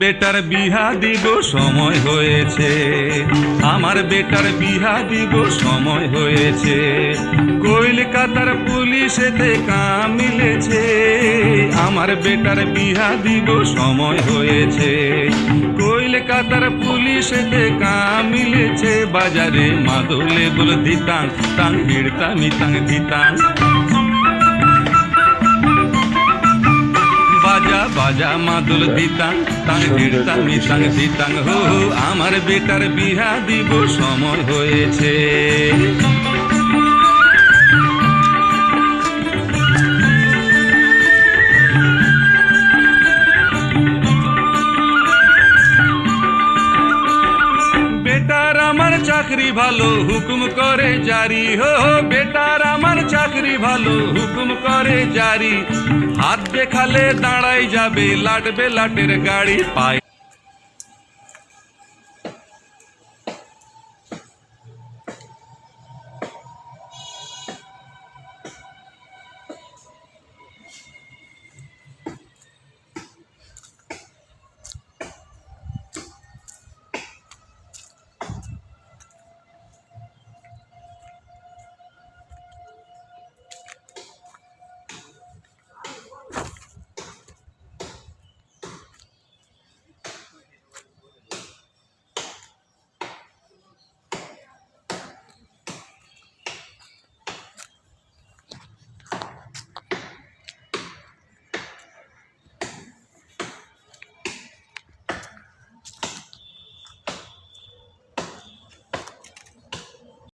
Better বিহা দিব সময় হয়েছে, আমার বেটার বিহা দিব সময় হয়েছে। কলকাতার পুলিশেতে কাম মিলেছে, আমার বেটার বিহা দিব সময় হয়েছে। কলকাতার পুলিশেতে কাম মিলেছে, বাজারে মাদলে বল দিতাং তাং হিড়তামি তাং দিতাং। বাজা বাজা মাদুল দিতাং তাং হিড়তামি তাং দিতাং। হো আমার বেটার বিহা দিব সময় হয়েছে। বেটার আমার চাকরি ভালো হুকুম করে জারি, হো বেটার আমার চাকরি ভালো হুকুম করে জারি। হাত দেখালে দাঁড়াই যাবে, লাটবে লাটের গাড়ি পায়।